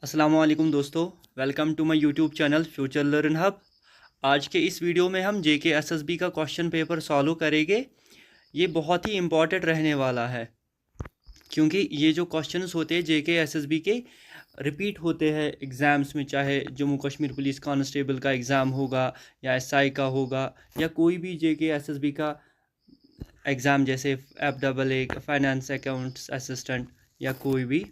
अस्सलामुअलैकुम दोस्तों, welcome to my YouTube channel future learn hub. आज के इस वीडियो में हम जेके एसएसबी का क्वेश्चन पेपर सॉल्व करेंगे। ये बहुत ही इम्पॉर्टेंट रहने वाला है क्योंकि ये जो क्वेश्चंस होते हैं जेके एसएसबी के रिपीट होते हैं एग्ज़ाम्स में, चाहे जम्मू कश्मीर पुलिस कांस्टेबल का एग्ज़ाम होगा या एसआई का होगा या कोई भी जेके एसएसबी का एग्ज़ाम जैसे FAA फाइनेंस अकाउंट्स असिस्टेंट या कोई भी।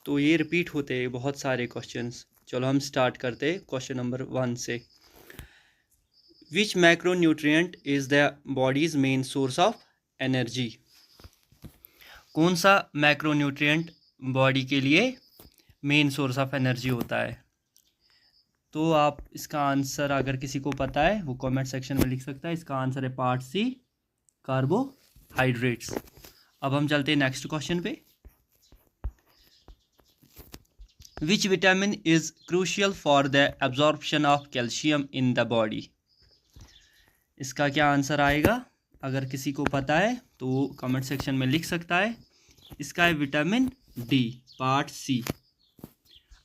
तो ये रिपीट होते हैं बहुत सारे क्वेश्चंस। चलो हम स्टार्ट करते हैं क्वेश्चन नंबर 1 से। Which macronutrient is the body's main source of energy? कौन सा मैक्रोन्यूट्रिएंट बॉडी के लिए मेन सोर्स ऑफ एनर्जी होता है? तो आप इसका आंसर अगर किसी को पता है वो कमेंट सेक्शन में लिख सकता है। इसका आंसर है पार्ट सी, कार्बोहाइड्रेट्स। अब हम चलते हैं नेक्स्ट क्वेश्चन पे। Which vitamin is crucial for the absorption of calcium in the body? इसका क्या आंसर आएगा? अगर किसी को पता है तो वो कमेंट सेक्शन में लिख सकता है। इसका है विटामिन डी, पार्ट सी।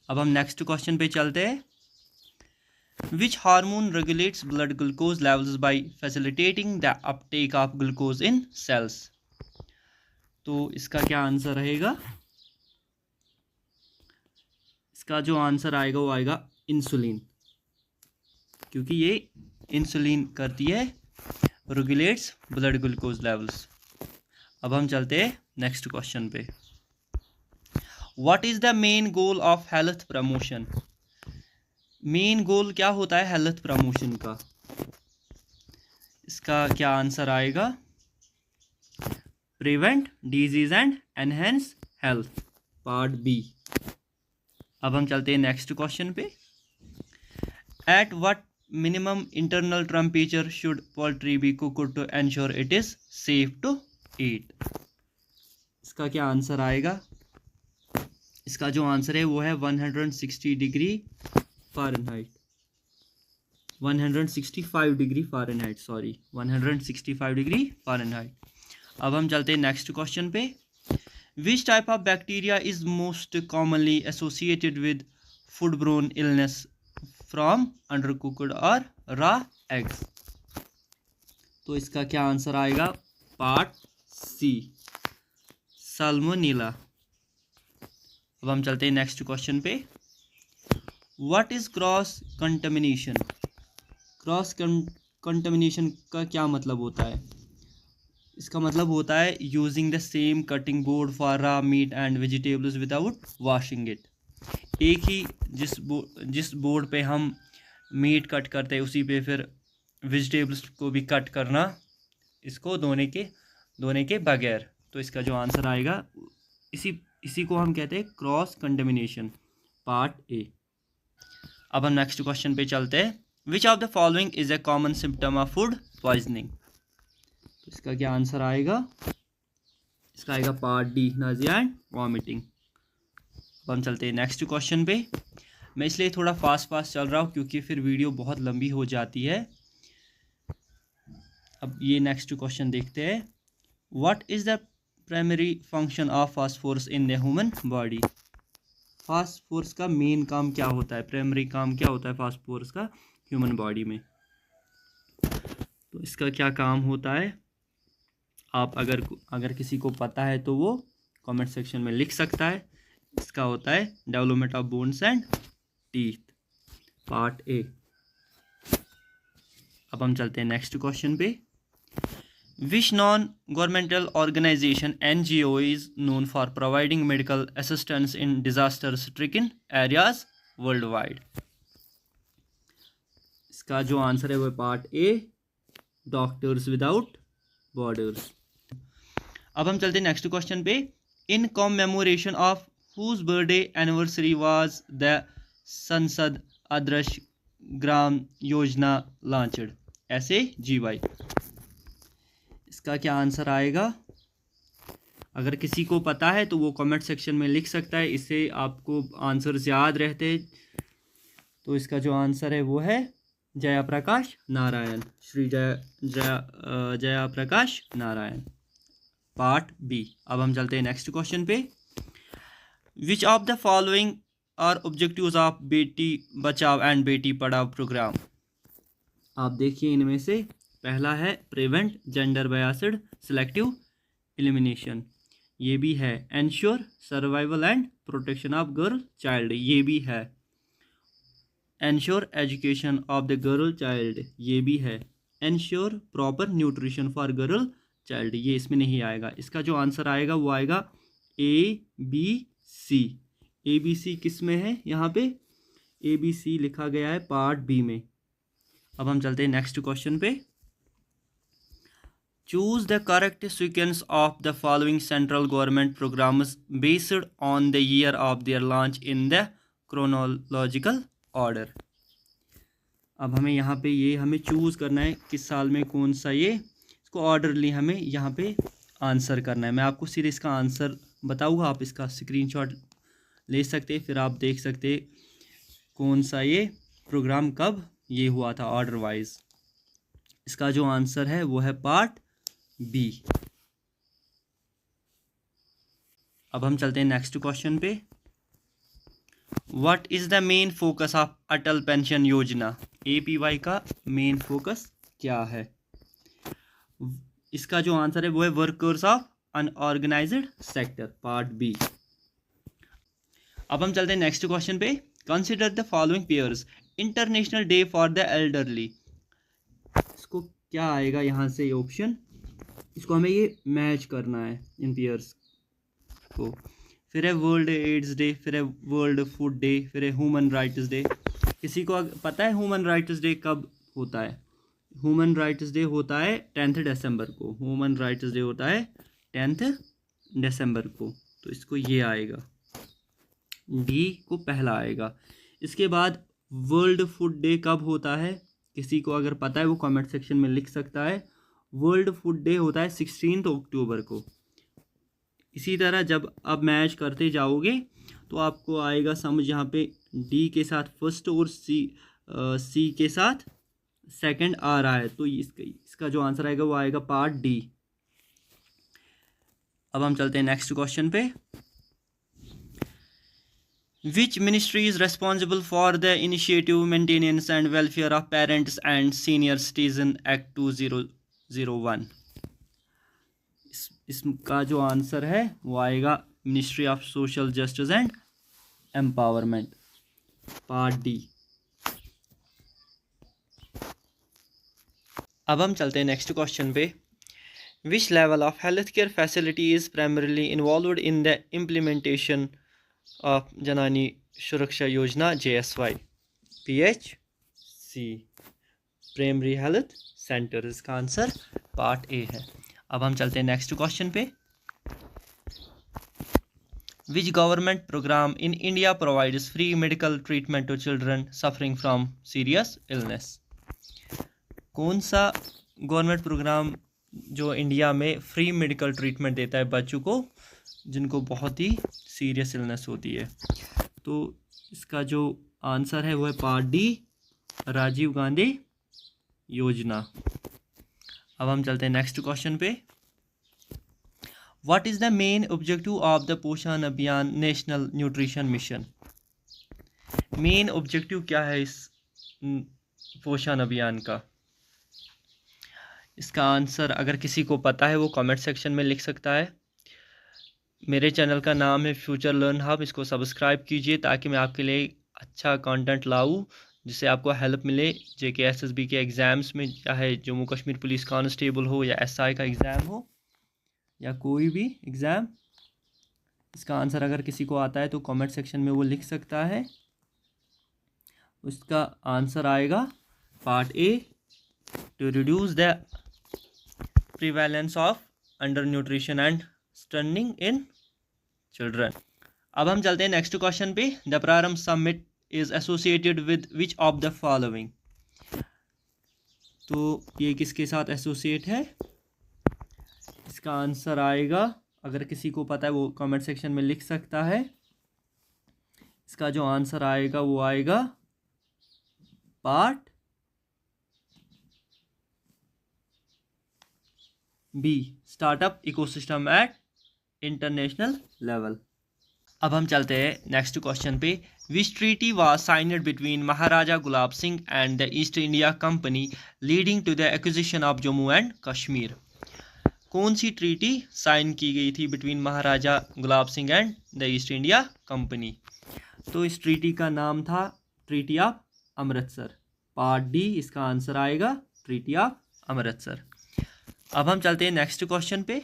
अब हम नेक्स्ट क्वेश्चन पे चलते हैं। Which hormone regulates blood glucose levels by facilitating the uptake of glucose in cells? तो इसका क्या आंसर रहेगा? इसका जो आंसर आएगा वो आएगा इंसुलिन, क्योंकि ये इंसुलिन करती है, रेगुलेट्स ब्लड ग्लूकोज लेवल्स। अब हम चलते हैं नेक्स्ट क्वेश्चन पे। What is the main goal of health promotion? Main goal क्या होता है हेल्थ प्रमोशन का? इसका क्या आंसर आएगा? Prevent disease and enhance health, part B. अब हम चलते हैं नेक्स्ट क्वेश्चन पे। At what minimum internal temperature should poultry be cooked to ensure it is safe to eat? इसका क्या आंसर आएगा? इसका जो आंसर है वो है 160 degree Fahrenheit, 165 degree Fahrenheit, sorry 165 degree Fahrenheit. अब हम चलते हैं नेक्स्ट क्वेश्चन पे। Which type of bacteria is most commonly associated with foodborne illness from undercooked or raw eggs? तो इसका क्या आंसर आएगा? Part C, salmonella. अब हम चलते हैं नेक्स्ट क्वेश्चन पे। What is cross contamination? Cross contamination का क्या मतलब होता है? इसका मतलब होता है using the same cutting board for raw meat and vegetables without washing it. एक ही जिस बोर्ड पे हम मीट कट करते हैं उसी पे फिर वेजिटेबल्स को भी कट करना, इसको धोने के बगैर। तो इसका जो आंसर आएगा इसी को हम कहते हैं क्रॉस कंटामिनेशन, पार्ट ए। अब हम नेक्स्ट क्वेश्चन पे चलते हैं। विच of the following is a common symptom of food poisoning? इसका क्या आंसर आएगा? इसका आएगा part D, Nazia and vomiting. अब हम चलते हैं नेक्स्ट क्वेश्चन पे। मैं इसलिए थोड़ा फास्ट चल रहा हूँ क्योंकि फिर वीडियो बहुत लंबी हो जाती है। अब ये नेक्स्ट क्वेश्चन देखते हैं। What is the primary function of phosphorus in the human body? Phosphorus का मेन काम क्या होता है, प्राइमरी काम क्या होता है फास्फोरस का ह्यूमन बॉडी में? तो इसका क्या काम होता है? आप अगर किसी को पता है तो वो कमेंट सेक्शन में लिख सकता है। इसका होता है development of bones and teeth, part A. अब हम चलते हैं नेक्स्ट क्वेश्चन पे। Which non governmental organization NGO is known for providing medical assistance in disaster stricken areas world wide? इसका जो आंसर है वो part A, doctors without borders. अब हम चलते हैं नेक्स्ट क्वेश्चन पे। In commemoration of whose birthday anniversary was the Sansad Adarsh Gram Yojana launched? SAGY। इसका क्या आंसर आएगा? अगर किसी को पता है तो वो कमेंट सेक्शन में लिख सकता है, इससे आपको आंसर्स याद रहते। तो इसका जो आंसर है वो है जयप्रकाश नारायण, श्री जयप्रकाश नारायण, पार्ट बी। अब हम चलते हैं नेक्स्ट क्वेश्चन पे। Which of the following are objectives of Beti Bachao and Beti Padhao programme? आप देखिए इनमें से पहला है prevent gender biased selective elimination, ये भी है। Ensure survival and protection of girl child, ये भी है। Ensure education of the girl child, ये भी है। Ensure proper nutrition for girl child, ये इसमें नहीं आएगा। इसका जो आंसर आएगा वो आएगा ABC। ABC किस में है? यहाँ पे ABC लिखा गया है पार्ट बी में। अब हम चलते हैं नेक्स्ट क्वेश्चन पे। Choose the correct sequence of the following central government programmes based on the year of their launch in the chronological order. अब हमें यहाँ पे ये हमें चूज़ करना है किस साल में कौन सा, ये इसको ऑर्डरली हमें यहाँ पे आंसर करना है। मैं आपको सीधे इसका आंसर बताऊँगा, आप इसका स्क्रीनशॉट ले सकते, फिर आप देख सकते कौन सा ये प्रोग्राम कब ये हुआ था ऑर्डर वाइज। इसका जो आंसर है वो है पार्ट बी। अब हम चलते हैं नेक्स्ट क्वेश्चन पे। What is the main focus of Atal pension Yojana? APY का मेन फोकस क्या है? इसका जो आंसर है वो है workers of unorganised sector, part B. अब हम चलते हैं नेक्स्ट क्वेश्चन पे। Consider the following pairs international day for the elderly. इसको क्या आएगा यहाँ से ये ऑप्शन, इसको हमें ये मैच करना है इन पेयर्स को। फिर है वर्ल्ड एड्स डे, फिर है वर्ल्ड फूड डे, फिर है ह्यूमन राइट्स डे। किसी को पता है ह्यूमन राइट्स डे कब होता है? ह्यूमन राइट्स डे होता है 10 दिसंबर को। ह्यूमन राइट्स डे होता है 10 दिसंबर को, तो इसको ये आएगा, डी को पहला आएगा। इसके बाद वर्ल्ड फूड डे कब होता है? किसी को अगर पता है वो कमेंट सेक्शन में लिख सकता है। वर्ल्ड फूड डे होता है 16 अक्टूबर को। इसी तरह जब आप मैच करते जाओगे तो आपको आएगा समझ, यहाँ पे डी के साथ फर्स्ट और सी के साथ सेकंड आ रहा है, तो इसका जो आंसर आएगा वो आएगा पार्ट डी। अब हम चलते हैं नेक्स्ट क्वेश्चन पे। Which ministry is responsible for the initiative maintenance and welfare of parents and senior citizen act 2001? इसका जो आंसर है वो आएगा ministry of social justice and empowerment, part D. अब हम चलते हैं नेक्स्ट क्वेश्चन पे। Which level of health care facility is primarily involved in the implementation of जनानी सुरक्षा योजना JSY? PHC, primary health centre. इसका आंसर पार्ट ए है। अब हम चलते हैं नेक्स्ट क्वेश्चन पे। Which government programme in India provides free medical treatment to children suffering from serious illness? कौन सा गवर्नमेंट प्रोग्राम जो इंडिया में फ्री मेडिकल ट्रीटमेंट देता है बच्चों को जिनको बहुत ही सीरियस इलनेस होती है? तो इसका जो आंसर है वो है पार्ट डी, राजीव गांधी योजना। अब हम चलते हैं नेक्स्ट क्वेश्चन पे। What is the main objective of the पोषण अभियान national nutrition mission? Main objective क्या है इस पोषण अभियान का? इसका आंसर अगर किसी को पता है वो कमेंट सेक्शन में लिख सकता है। मेरे चैनल का नाम है फ्यूचर लर्न हब, इसको सब्सक्राइब कीजिए ताकि मैं आपके लिए अच्छा कंटेंट लाऊं जिससे आपको हेल्प मिले JK SSB के एग्ज़ाम्स में, चाहे जम्मू कश्मीर पुलिस कांस्टेबल हो या SI का एग्ज़ाम हो या कोई भी एग्ज़ाम। इसका आंसर अगर किसी को आता है तो कमेंट सेक्शन में वो लिख सकता है। उसका आंसर आएगा part A, to reduce the prevalence of under nutrition and stunting in children. अब हम चलते हैं नेक्स्ट क्वेश्चन पे। The Prarambh summit is associated with which of the following? तो ये किसके साथ एसोसिएट है? इसका आंसर आएगा, अगर किसी को पता है वो कमेंट सेक्शन में लिख सकता है। इसका जो आंसर आएगा वो आएगा part B, startup ecosystem at international level. अब हम चलते हैं नेक्स्ट क्वेश्चन पे। Which treaty was signed between Maharaja Gulab Singh and the East India Company leading to the acquisition of Jammu and Kashmir? कौन सी treaty sign की गई थी between Maharaja Gulab Singh and the east India company? तो इस treaty का नाम था treaty of Amritsar. Part D इसका आंसर आएगा, ट्रीटी ऑफ अमृतसर। अब हम चलते हैं नेक्स्ट क्वेश्चन पे।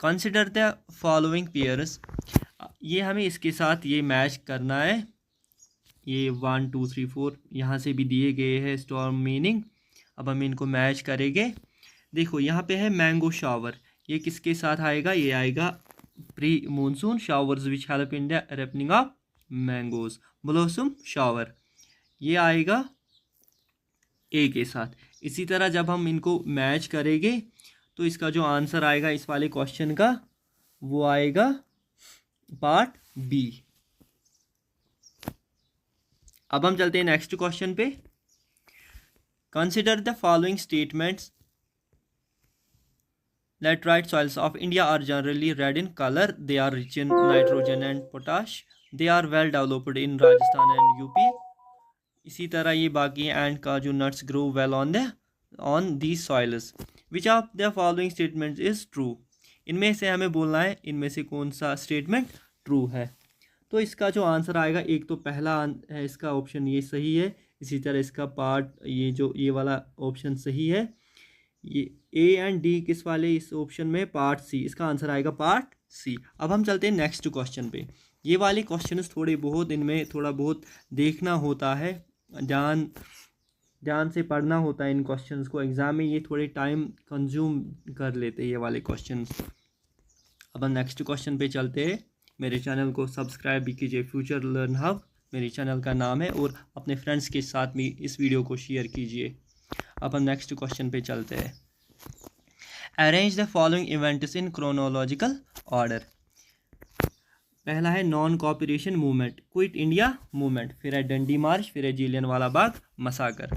Consider the following pairs. ये हमें इसके साथ ये मैच करना है। ये 1 2 3 4 यहाँ से भी दिए गए हैं स्टॉर्म मीनिंग। अब हम इनको मैच करेंगे। देखो यहाँ पे है मैंगो शावर, ये किसके साथ आएगा? ये आएगा pre monsoon showers which help in the ripening of mangoes. Blossom shower ये आएगा ए के साथ। इसी तरह जब हम इनको मैच करेंगे तो इसका जो आंसर आएगा इस वाले क्वेश्चन का वो आएगा पार्ट बी। अब हम चलते हैं नेक्स्ट क्वेश्चन पे। Consider the following statements. Laterite soils of India are generally red in color. They are rich in nitrogen and potash. They are well developed in Rajasthan and UP. इसी तरह ये बाकी and का जो nuts grow well on these soils. Which of the following statements is true? इनमें से हमें बोलना है इनमें से कौन सा स्टेटमेंट ट्रू है। तो इसका जो आंसर आएगा, एक तो पहला है इसका ऑप्शन ये सही है। इसी तरह इसका पार्ट ये वाला ऑप्शन सही है। ये ए एंड डी किस वाले इस ऑप्शन में? Part C. इसका आंसर आएगा पार्ट सी। अब हम चलते हैं नेक्स्ट क्वेश्चन पे। ये वाले क्वेश्चंस थोड़े बहुत इनमें थोड़ा बहुत देखना होता है, ध्यान से पढ़ना होता है इन क्वेश्चंस को। एग्जाम में ये थोड़े टाइम कंज्यूम कर लेते हैं ये वाले क्वेश्चंस। अब हम नेक्स्ट क्वेश्चन पे चलते हैं। मेरे चैनल को सब्सक्राइब भी कीजिए, फ्यूचर लर्न हब मेरे चैनल का नाम है, और अपने फ्रेंड्स के साथ भी इस वीडियो को शेयर कीजिए। अब हम नेक्स्ट क्वेश्चन पे चलते हैं। Arrange the following events in chronological order. पहला है non cooperation movement, quit India movement, फिर है डंडी मार्च, फिर है जलियांवाला बाग मसाकर।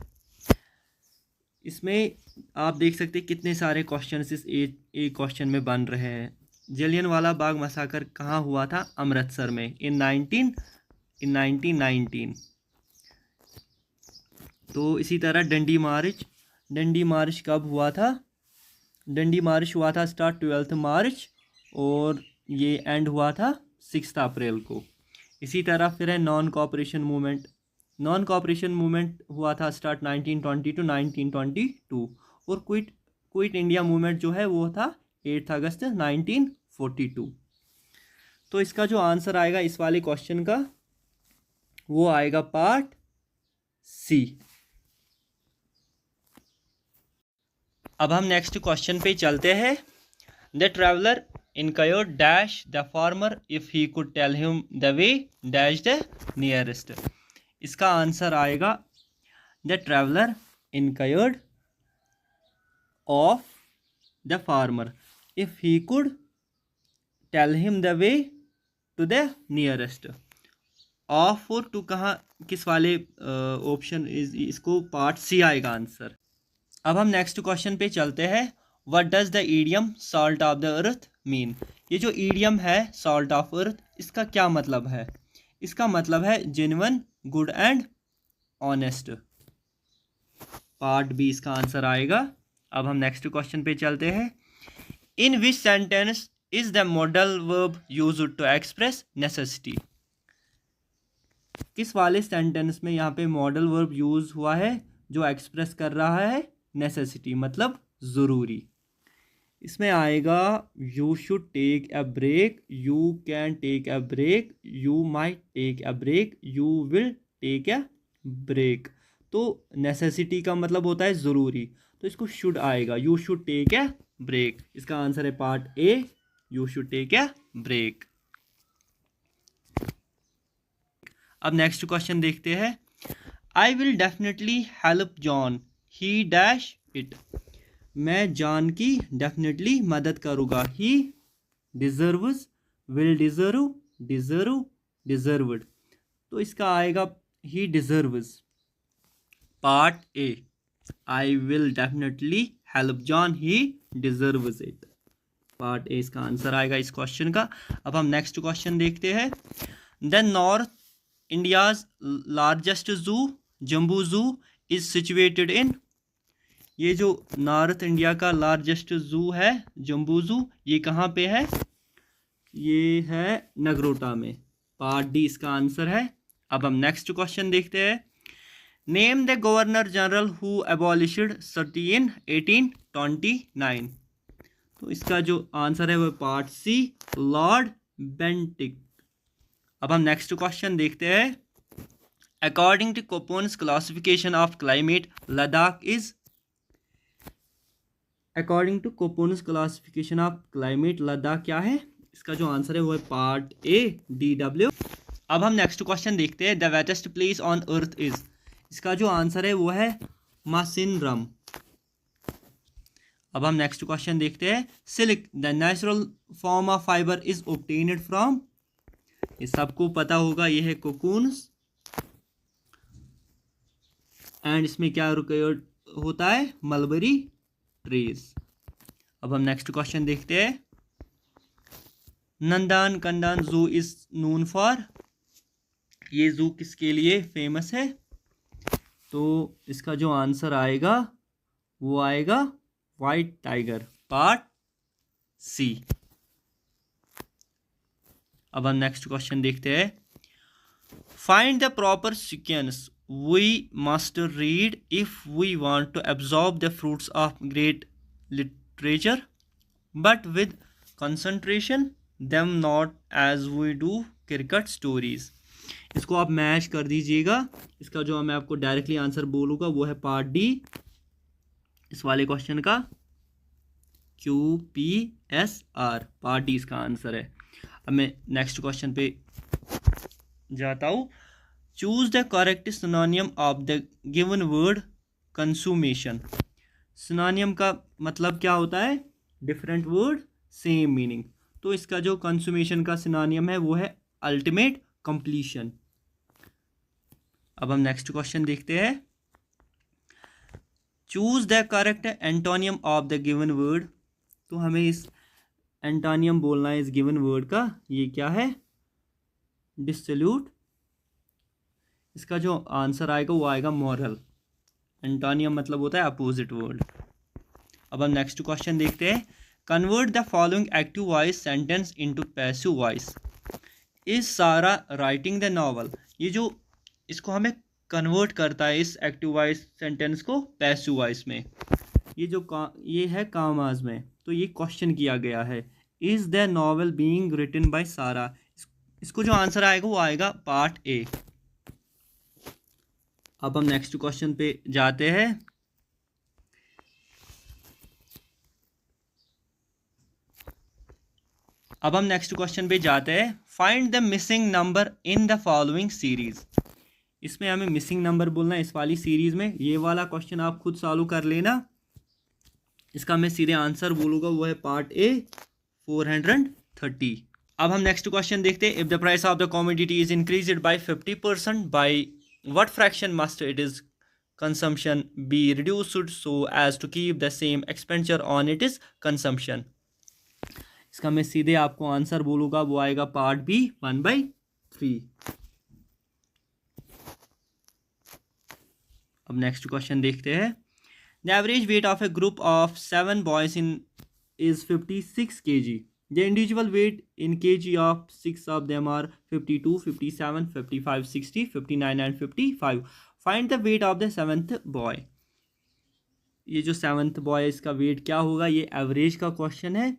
इसमें आप देख सकते हैं कितने सारे क्वेश्चन इस एक क्वेश्चन में बन रहे हैं। जलियांवाला बाग मसाकर कहाँ हुआ था? अमृतसर में इन 1919। तो इसी तरह डंडी मार्च कब हुआ था? डंडी मार्च हुआ था स्टार्ट 12 मार्च और ये एंड हुआ था 6 अप्रैल को। इसी तरह फिर है नॉन कॉपरेशन मूवमेंट हुआ था स्टार्ट 1920 to 1922, और क्विट इंडिया मूवमेंट जो है वो था 8 अगस्त 1942। तो इसका जो आंसर आएगा इस वाले क्वेश्चन का वो आएगा पार्ट सी। अब हम नेक्स्ट क्वेश्चन पे चलते हैं। The traveller inquired dash the farmer if he could tell him the way dash the nearest. इसका आंसर आएगा the traveler inquired of the farmer if he could tell him the way to the nearest. Of और to कहाँ किस वाले option इसको part सी आएगा answer. अब हम नेक्स्ट क्वेश्चन पे चलते हैं। What does the idiom salt of the earth mean. ये जो ईडियम है सॉल्ट ऑफ अर्थ, इसका क्या मतलब है? इसका मतलब है genuine, good and honest. Part B इसका आंसर आएगा। अब हम नेक्स्ट क्वेश्चन पे चलते हैं। In which sentence is the modal verb used to express necessity. किस वाले सेंटेंस में यहाँ पे मॉडल वर्ब यूज हुआ है जो एक्सप्रेस कर रहा है नेसेसिटी, मतलब ज़रूरी। इसमें आएगा you should take a break, you can take a break, you might take a break, you will take a break. तो नेसेसिटी का मतलब होता है ज़रूरी, तो इसको शुड आएगा, you should take a break. इसका आंसर है part A, you should take a break. अब नेक्स्ट क्वेश्चन देखते हैं। I will definitely help John, he dash it. मैं जॉन की डेफिनेटली मदद करूँगा। ही deserves, will deserve, deserve, deserved. तो इसका आएगा ही deserves. Part A, I will definitely help John, he deserves it. Part A इसका आंसर आएगा इस क्वेश्चन का। अब हम नेक्स्ट क्वेश्चन देखते हैं। द नॉर्थ इंडियाज लार्जेस्ट जू जम्बू जू इज सिचुएटेड इन, ये जो नॉर्थ इंडिया का लार्जेस्ट जू है जम्बू जू, ये कहाँ पे है? ये है नगरोटा में। पार्ट डी इसका आंसर है। अब हम नेक्स्ट क्वेश्चन देखते हैं। Name the governor general who abolished sati in 1829। तो इसका जो आंसर है वो पार्ट सी, लॉर्ड बेंटिक। अब हम नेक्स्ट क्वेश्चन देखते हैं। According to Copenhagen's classification of climate Ladakh is, according to Copenhagen's classification of climate Ladakh क्या है? इसका जो आंसर है वो है पार्ट ए, DW। अब हम नेक्स्ट क्वेश्चन देखते हैं। The wettest place on earth is, इसका जो आंसर है वो है मासिनरम। अब हम नेक्स्ट क्वेश्चन देखते हैं। Silk the natural form of fibre is obtained from, ये सबको पता होगा, ये है कोकून्स एंड इसमें क्या होता है? Mulberry trees. अब हम नेक्स्ट क्वेश्चन देखते हैं। नंदन कंदन जू इज नोन फॉर, ये जू किसके लिए फेमस है? तो इसका जो आंसर आएगा वो आएगा वाइट टाइगर, पार्ट सी। अब हम नेक्स्ट क्वेश्चन देखते हैं। Find the proper sequence we must read if we want to absorb the fruits of great literature but with concentration them not as we do cricket stories. इसको आप match कर दीजिएगा। इसका जो मैं आपको डायरेक्टली आंसर बोलूँगा वो है पार्ट डी इस वाले क्वेश्चन का, QPSR, पार्ट डी इसका आंसर है। अब मैं नेक्स्ट क्वेश्चन पे जाता हूँ। Choose the correct synonym of the given word consummation. Synonym का मतलब क्या होता है? Different word same meaning. तो इसका जो कंसूमेशन का सिनोनियम है वो है अल्टीमेट कंप्लीशन। अब हम नेक्स्ट क्वेश्चन देखते हैं। Choose the correct antonym of the given word. तो हमें इस एंटोनियम बोलना है इस गिवन वर्ड का। ये क्या है? डिसोल्यूट। इसका जो आंसर आएगा वो आएगा मॉरल। एंटोनियम मतलब होता है अपोजिट वर्ड। अब हम नेक्स्ट क्वेश्चन देखते हैं। Convert the following active voice sentence into passive voice. Is सारा राइटिंग द नॉवल, ये जो इसको हमें कन्वर्ट करता है इस एक्टिव वॉइस सेंटेंस को पैसिव वॉइस में। ये जो ये है कामाज में, तो ये क्वेश्चन किया गया है is the novel being written by Sara. इसको जो आंसर आएगा वो आएगा पार्ट ए। अब हम नेक्स्ट क्वेश्चन पे जाते हैं। अब हम नेक्स्ट क्वेश्चन पे जाते हैं। Find the missing number in the following series. इसमें हमें मिसिंग नंबर बोलना है इस वाली सीरीज में। ये वाला क्वेश्चन आप खुद सॉल्व कर लेना। इसका मैं सीधे आंसर बोलूँगा वो है पार्ट ए 430। अब हम नेक्स्ट क्वेश्चन देखते हैं। If the price of the commodity is increased by 50% by what fraction must it is consumption be reduced so as to keep the same expenditure on it is consumption. इसका मैं सीधे आपको answer बोलूँगा वो आएगा part B 1/3। अब next question देखते हैं। The average weight of A group of 7 boys in is 56 kg. The individual weight in kg of 6 of them are 52, 57, 55, 60, 59 and 55. Find the weight of the 7th boy. ये जो 7th boy है इसका wait क्या होगा? ये average का question है।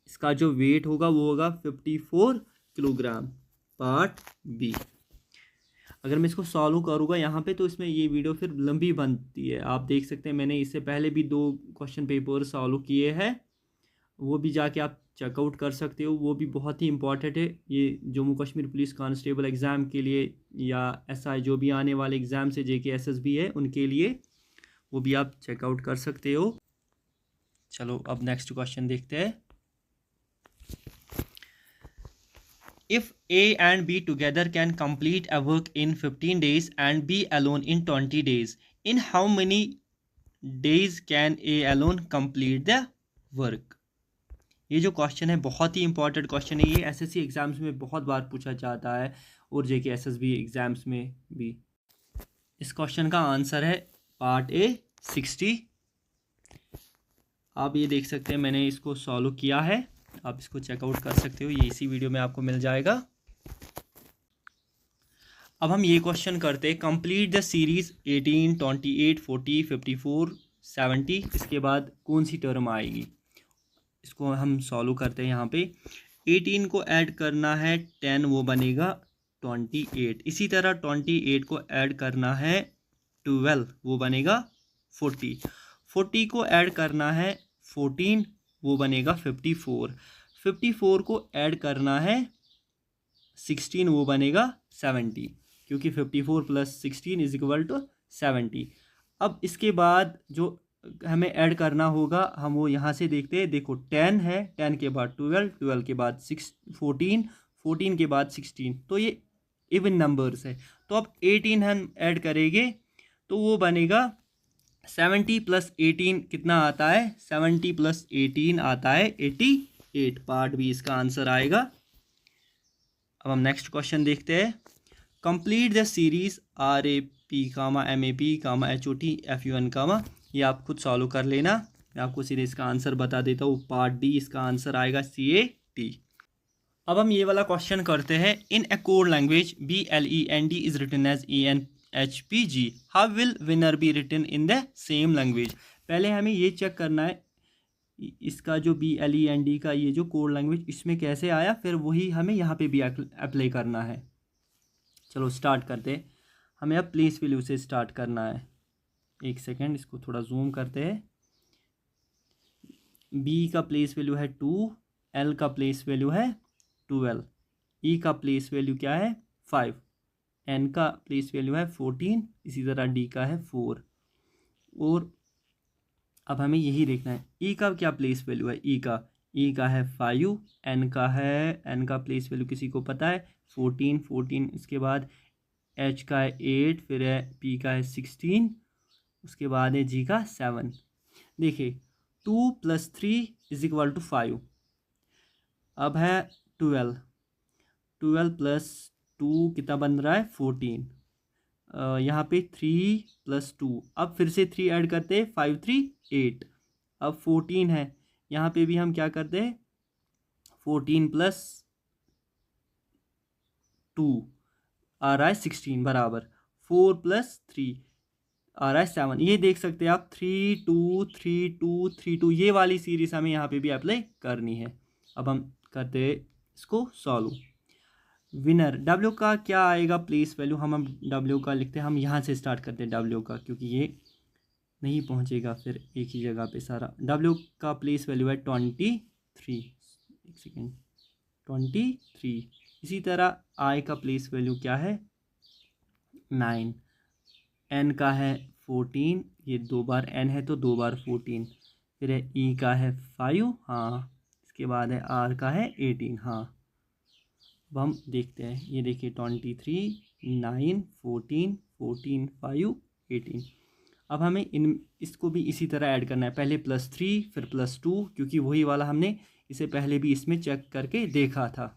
इसका जो वेट होगा वो होगा 54 किलोग्राम, पार्ट बी। अगर मैं इसको सॉल्व करूँगा यहाँ पे तो इसमें ये वीडियो फिर लंबी बनती है। आप देख सकते हैं मैंने इससे पहले भी 2 क्वेश्चन पेपर सॉल्व किए हैं, वो भी जाके आप चेकआउट कर सकते हो। वो भी बहुत ही इंपॉर्टेंट है ये Jammu Kashmir police constable exam के लिए या SI जो भी आने वाले एग्ज़ाम से JK SSB है उनके लिए, वो भी आप चेकआउट कर सकते हो। चलो अब नेक्स्ट क्वेश्चन देखते हैं। If A and B together can complete a work in 15 days and B alone in 20 days, in how many days can A alone complete the work? ये जो क्वेश्चन है बहुत ही इंपॉर्टेंट क्वेश्चन है। ये SSC exams में बहुत बार पूछा जाता है और JK SSB एग्ज़ाम्स में भी। इस क्वेश्चन का आंसर है पार्ट ए 60। आप ये देख सकते हैं मैंने इसको सॉल्व किया है, आप इसको चेकआउट कर सकते हो, ये इसी वीडियो में आपको मिल जाएगा। अब हम ये क्वेश्चन करते हैं, कंप्लीट द सीरीज 18, 28, 40, 54, 70, इसके बाद कौन सी टर्म आएगी, इसको हम सॉल्व करते हैं। यहाँ पे 18 को ऐड करना है 10, वो बनेगा 28। इसी तरह 28 को ऐड करना है 12, वो बनेगा 40। 40 को ऐड करना है 14, वो बनेगा 54। 54 को ऐड करना है 16, वो बनेगा 70, क्योंकि 54 + 16 = 70। अब इसके बाद जो हमें ऐड करना होगा हम वो यहाँ से देखते हैं। देखो 10 है, 10 के बाद 12, 12 के बाद 14, 14 के बाद 16, तो ये इवन नंबर्स है। तो अब 18 हम ऐड करेंगे तो वो बनेगा 70 + 18 कितना आता है, 70 + 18 आता है 88। पार्ट बी इसका आंसर आएगा। अब हम नेक्स्ट क्वेश्चन देखते हैं, complete the series RAP, MAP, HOT, FUN, ये आप खुद सॉल्व कर लेना, मैं आपको सीरीज इसका आंसर बता देता हूँ। पार्ट डी इसका आंसर आएगा CAT। अब हम ये वाला क्वेश्चन करते हैं, in a code language BLEND is written as ENHPG, how will winner be written in the same language. पहले हमें ये चेक करना है इसका जो BLEND का ये जो कोड लैंग्वेज इसमें कैसे आया, फिर वही हमें यहाँ पे भी अप्लाई करना है। चलो स्टार्ट करते हैं, हमें अब प्लेस वैल्यू से स्टार्ट करना है। एक सेकेंड, इसको थोड़ा जूम करते हैं। B का प्लेस वैल्यू है 2, L का प्लेस वैल्यू है 12, E का प्लेस वैल्यू क्या है 5, N का प्लेस वैल्यू है 14, इसी तरह D का है 4। और अब हमें यही देखना है E का क्या प्लेस वैल्यू है, E का है 5, N का प्लेस वैल्यू किसी को पता है 14, इसके बाद H का है 8, फिर है P का है 16, उसके बाद है G का 7। देखिए 2 + 3 = 5। अब है 12 + 2 कितना बन रहा है 14। यहाँ पे 3 + 2, अब फिर से 3 ऐड करते हैं, 5 3 8। अब 14 है, यहाँ पे भी हम क्या करते हैं 14 + 2 आ रहा है 16 बराबर 4 + 3 आ रहा है 7। ये देख सकते हैं आप 3 2 3 2 3 2, ये वाली सीरीज हमें यहाँ पे भी अप्लाई करनी है। अब हम करते हैं इसको सॉल्व। विनर W का क्या आएगा प्लेस वैल्यू, हम W का लिखते हैं, हम यहाँ से स्टार्ट करते हैं W का, क्योंकि ये नहीं पहुँचेगा फिर एक ही जगह पे सारा। W का प्लेस वैल्यू है 23, एक सेकेंड 23। इसी तरह I का प्लेस वैल्यू क्या है 9, N का है 14, ये 2 बार N है तो 2 बार 14, फिर है E का है 5, हाँ, इसके बाद है R का है 18, हाँ। अब हम देखते हैं, ये देखिए 23, 9, 14, 14, 5, 18। अब हमें इसको भी इसी तरह ऐड करना है, पहले +3 फिर +2, क्योंकि वही वाला हमने इसे पहले भी इसमें चेक करके देखा था।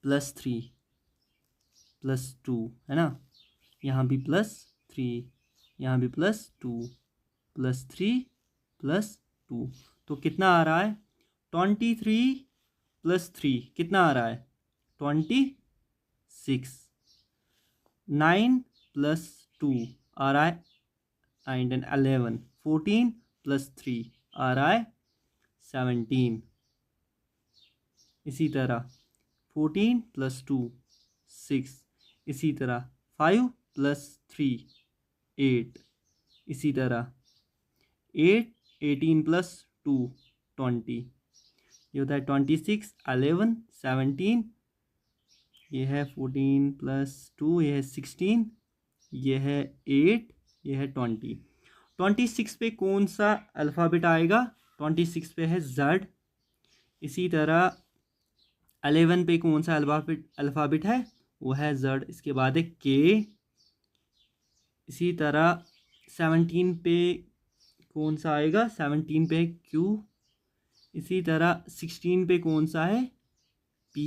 +3 +2 है ना, यहाँ भी +3, यहाँ भी +2, +3 +2, तो कितना आ रहा है 23 + 3 कितना आ रहा है 26। 9 + 2 आ रहा है 11। 14 + 3 आ रहा है 17। इसी तरह 14 + 2 6, इसी तरह 5 + 3 8, इसी तरह 8, 18 + 2 20, ये होता है 26, 11, 17, ये है 14 + 2, ये है 16, ये है 8, ये है 20। 26 पे कौन सा अल्फ़ाबेट आएगा, 26 पे है Z। इसी तरह 11 पे कौन सा अल्फ़ाबेट है, वो है Z, इसके बाद है K। इसी तरह 17 पे कौन सा आएगा, 17 पे है Q। इसी तरह 16 पे कौन सा है P।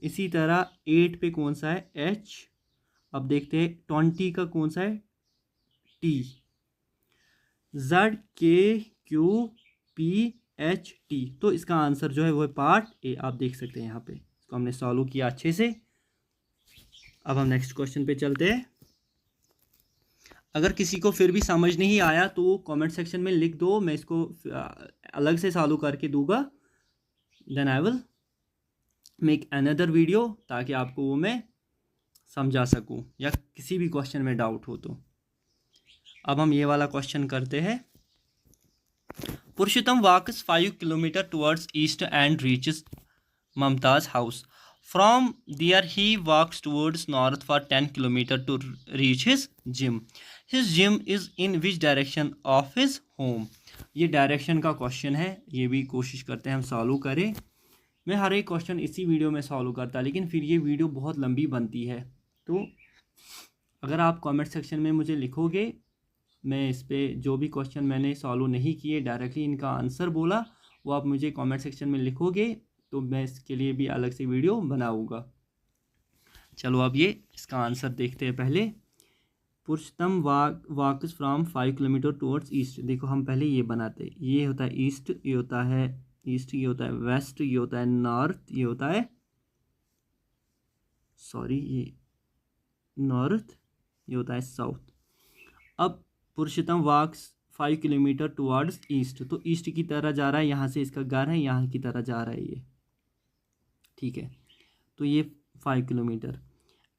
इसी तरह 8 पे कौन सा है, H। अब देखते हैं 20 का कौन सा है, T। ZKQPHT, तो इसका आंसर जो है वो है पार्ट ए। आप देख सकते हैं यहाँ पे इसको हमने सॉल्व किया अच्छे से। अब हम नेक्स्ट क्वेश्चन पे चलते हैं। अगर किसी को फिर भी समझ नहीं आया तो कमेंट सेक्शन में लिख दो, मैं इसको अलग से सॉल्व करके दूंगा। Then I will make another video ताकि आपको वो मैं समझा सकूं या किसी भी क्वेश्चन में डाउट हो तो। अब हम ये वाला क्वेश्चन करते हैं। पुरुषोत्तम वॉक्स 5 kilometre towards east and reaches Mumtaz house. From there he walks towards north for 10 kilometers to reach his gym. His gym is in which direction of his home? ये डायरेक्शन का क्वेश्चन है, ये भी कोशिश करते हैं हम सॉल्व करें। मैं हर एक क्वेश्चन इसी वीडियो में सॉल्व करता, लेकिन फिर ये वीडियो बहुत लंबी बनती है। तो अगर आप कमेंट सेक्शन में मुझे लिखोगे, मैं इस पर जो भी क्वेश्चन मैंने सॉल्व नहीं किए डायरेक्टली इनका आंसर बोला, वो आप मुझे कमेंट सेक्शन में लिखोगे तो मैं इसके लिए भी अलग से वीडियो बनाऊंगा। चलो अब ये इसका आंसर देखते हैं पहले। पुरुषोत्तम वॉक्स फ्रॉम 5 किलोमीटर टुवर्ड्स ईस्ट। देखो हम पहले ये बनाते हैं, ये होता है ईस्ट, ये होता है ईस्ट, ये होता है वेस्ट, ये होता है नॉर्थ, ये होता है ये नॉर्थ, ये होता है साउथ। अब पुरुषोत्तम वॉक्स 5 किलोमीटर टुवर्ड्स ईस्ट, तो ईस्ट की तरह जा रहा है, यहाँ से इसका घर है, यहाँ की तरह जा रहा है ये, ठीक है। तो ये 5 kilometre.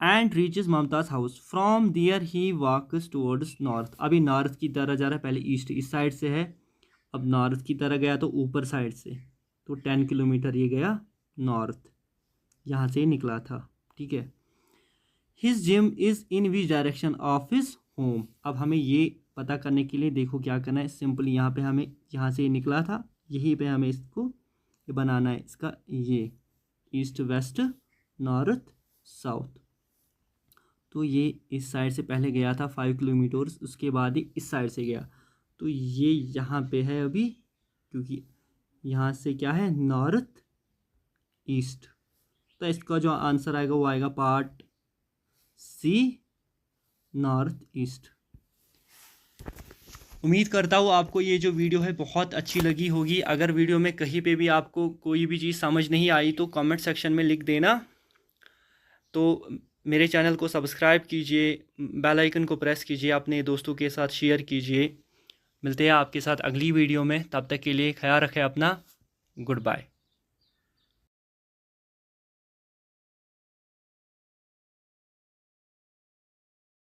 And reaches Mumtaz house, from there he walks towards north. अभी नॉर्थ की तरह जा रहा है, पहले ईस्ट इस साइड से है, अब नॉर्थ की तरह गया तो ऊपर साइड से, तो 10 किलोमीटर ये गया नॉर्थ, यहाँ से निकला था, ठीक है। His gym is in which direction of his home. अब हमें ये पता करने के लिए देखो क्या करना है, सिंपली यहाँ पे हमें, यहाँ से निकला था, यहीं पे हमें इसको बनाना है, इसका ये ईस्ट वेस्ट नॉर्थ साउथ। तो ये इस साइड से पहले गया था 5 किलोमीटर्स, उसके बाद ही इस साइड से गया, तो ये यहाँ पे है अभी, क्योंकि यहाँ से क्या है नॉर्थ ईस्ट। तो इसका जो आंसर आएगा वो आएगा पार्ट सी, नॉर्थ ईस्ट। उम्मीद करता हूँ आपको ये जो वीडियो है बहुत अच्छी लगी होगी। अगर वीडियो में कहीं पे भी आपको कोई भी चीज़ समझ नहीं आई तो कमेंट सेक्शन में लिख देना। तो मेरे चैनल को सब्सक्राइब कीजिए, बेल आइकन को प्रेस कीजिए, अपने दोस्तों के साथ शेयर कीजिए। मिलते हैं आपके साथ अगली वीडियो में, तब तक के लिए ख्याल रखें अपना। Good bye.